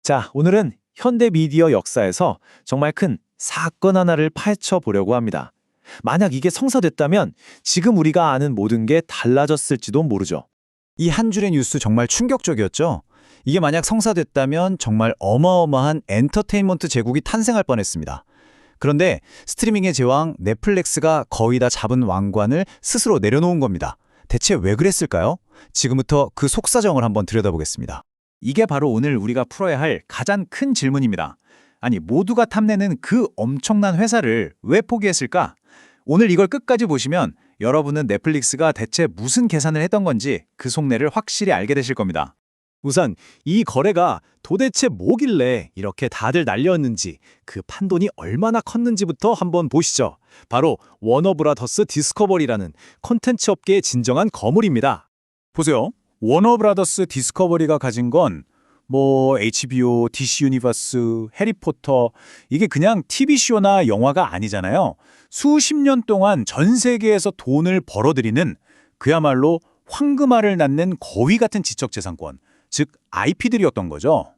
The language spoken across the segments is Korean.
자, 오늘은 현대 미디어 역사에서 정말 큰 사건 하나를 파헤쳐 보려고 합니다. 만약 이게 성사됐다면 지금 우리가 아는 모든 게 달라졌을지도 모르죠. 이 한 줄의 뉴스 정말 충격적이었죠? 이게 만약 성사됐다면 정말 어마어마한 엔터테인먼트 제국이 탄생할 뻔했습니다. 그런데 스트리밍의 제왕 넷플릭스가 거의 다 잡은 왕관을 스스로 내려놓은 겁니다. 대체 왜 그랬을까요? 지금부터 그 속사정을 한번 들여다보겠습니다. 이게 바로 오늘 우리가 풀어야 할 가장 큰 질문입니다. 아니, 모두가 탐내는 그 엄청난 회사를 왜 포기했을까? 오늘 이걸 끝까지 보시면 여러분은 넷플릭스가 대체 무슨 계산을 했던 건지 그 속내를 확실히 알게 되실 겁니다. 우선 이 거래가 도대체 뭐길래 이렇게 다들 날렸는지, 그 판돈이 얼마나 컸는지부터 한번 보시죠. 바로 워너브라더스 디스커버리라는 콘텐츠 업계의 진정한 거물입니다. 보세요. 워너브라더스 디스커버리가 가진 건 HBO, DC 유니버스, 해리포터, 이게 그냥 TV쇼나 영화가 아니잖아요. 수십 년 동안 전 세계에서 돈을 벌어들이는 그야말로 황금알을 낳는 거위 같은 지적재산권, 즉 IP들이었던 거죠.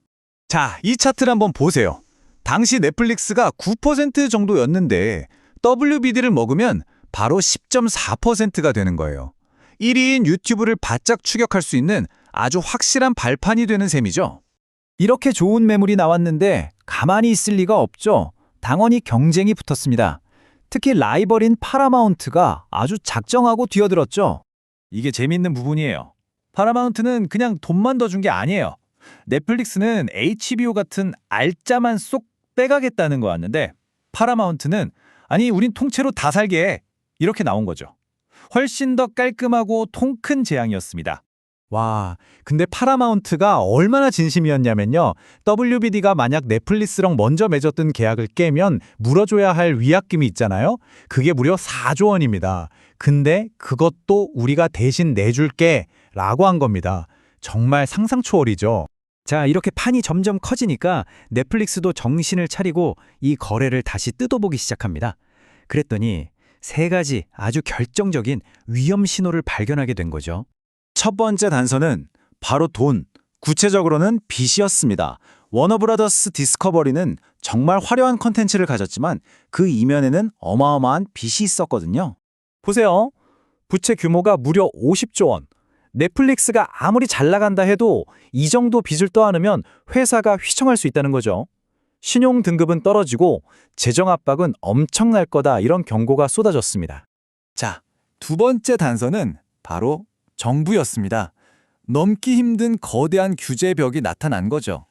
자, 이 차트를 한번 보세요. 당시 넷플릭스가 9% 정도였는데 WBD를 먹으면 바로 10.4%가 되는 거예요. 1위인 유튜브를 바짝 추격할 수 있는 아주 확실한 발판이 되는 셈이죠. 이렇게 좋은 매물이 나왔는데 가만히 있을 리가 없죠. 당연히 경쟁이 붙었습니다. 특히 라이벌인 파라마운트가 아주 작정하고 뛰어들었죠. 이게 재밌는 부분이에요. 파라마운트는 그냥 돈만 더 준 게 아니에요. 넷플릭스는 HBO 같은 알짜만 쏙 빼가겠다는 거였는데 파라마운트는 아니, 우린 통째로 다 살게 해. 이렇게 나온 거죠. 훨씬 더 깔끔하고 통 큰 제안이었습니다. 와, 근데 파라마운트가 얼마나 진심이었냐면요. WBD가 만약 넷플릭스랑 먼저 맺었던 계약을 깨면 물어줘야 할 위약금이 있잖아요. 그게 무려 4조 원입니다. 근데 그것도 우리가 대신 내줄게 라고 한 겁니다. 정말 상상 초월이죠. 자, 이렇게 판이 점점 커지니까 넷플릭스도 정신을 차리고 이 거래를 다시 뜯어보기 시작합니다. 그랬더니 세 가지 아주 결정적인 위험 신호를 발견하게 된 거죠. 첫 번째 단서는 바로 돈, 구체적으로는 빚이었습니다. 워너브라더스 디스커버리는 정말 화려한 컨텐츠를 가졌지만 그 이면에는 어마어마한 빚이 있었거든요. 보세요. 부채 규모가 무려 50조 원. 넷플릭스가 아무리 잘 나간다 해도 이 정도 빚을 떠안으면 회사가 휘청할 수 있다는 거죠. 신용 등급은 떨어지고 재정 압박은 엄청날 거다, 이런 경고가 쏟아졌습니다. 자, 두 번째 단서는 바로 정부였습니다. 넘기 힘든 거대한 규제벽이 나타난 거죠.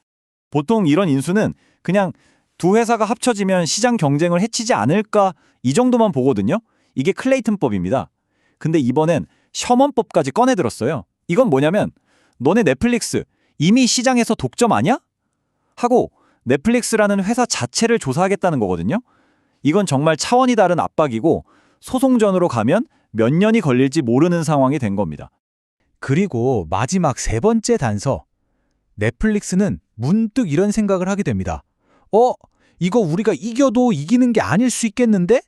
보통 이런 인수는 그냥 두 회사가 합쳐지면 시장 경쟁을 해치지 않을까, 이 정도만 보거든요. 이게 클레이튼법입니다. 근데 이번엔 셔먼법까지 꺼내들었어요. 이건 뭐냐면 너네 넷플릭스 이미 시장에서 독점 아니야? 하고 넷플릭스라는 회사 자체를 조사하겠다는 거거든요. 이건 정말 차원이 다른 압박이고 소송전으로 가면 몇 년이 걸릴지 모르는 상황이 된 겁니다. 그리고 마지막 세 번째 단서. 넷플릭스는 문득 이런 생각을 하게 됩니다. 이거 우리가 이겨도 이기는 게 아닐 수 있겠는데?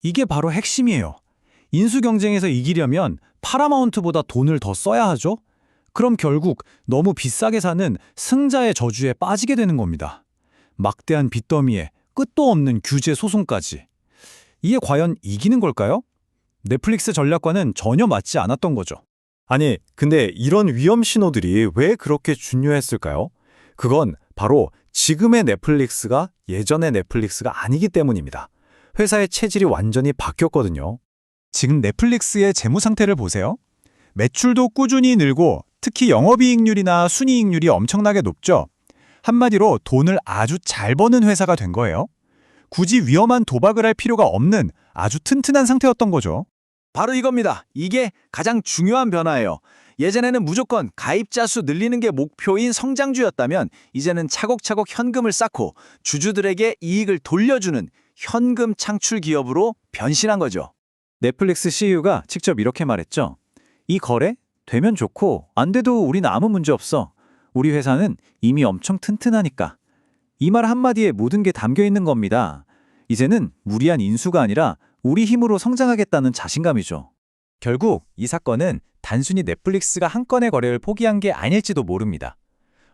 이게 바로 핵심이에요. 인수 경쟁에서 이기려면 파라마운트보다 돈을 더 써야 하죠? 그럼 결국 너무 비싸게 사는 승자의 저주에 빠지게 되는 겁니다. 막대한 빚더미에 끝도 없는 규제 소송까지. 이게 과연 이기는 걸까요? 넷플릭스 전략과는 전혀 맞지 않았던 거죠. 아니, 근데 이런 위험 신호들이 왜 그렇게 중요했을까요? 그건 바로 지금의 넷플릭스가 예전의 넷플릭스가 아니기 때문입니다. 회사의 체질이 완전히 바뀌었거든요. 지금 넷플릭스의 재무 상태를 보세요. 매출도 꾸준히 늘고 특히 영업이익률이나 순이익률이 엄청나게 높죠. 한마디로 돈을 아주 잘 버는 회사가 된 거예요. 굳이 위험한 도박을 할 필요가 없는 아주 튼튼한 상태였던 거죠. 바로 이겁니다. 이게 가장 중요한 변화예요. 예전에는 무조건 가입자 수 늘리는 게 목표인 성장주였다면 이제는 차곡차곡 현금을 쌓고 주주들에게 이익을 돌려주는 현금 창출 기업으로 변신한 거죠. 넷플릭스 CEO가 직접 이렇게 말했죠. 이 거래 되면 좋고 안 돼도 우린 아무 문제 없어. 우리 회사는 이미 엄청 튼튼하니까. 이 말 한마디에 모든 게 담겨 있는 겁니다. 이제는 무리한 인수가 아니라 우리 힘으로 성장하겠다는 자신감이죠. 결국 이 사건은 단순히 넷플릭스가 한 건의 거래를 포기한 게 아닐지도 모릅니다.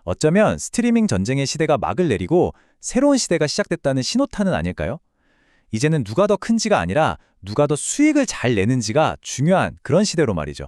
어쩌면 스트리밍 전쟁의 시대가 막을 내리고 새로운 시대가 시작됐다는 신호탄은 아닐까요? 이제는 누가 더 큰지가 아니라 누가 더 수익을 잘 내는지가 중요한 그런 시대로 말이죠.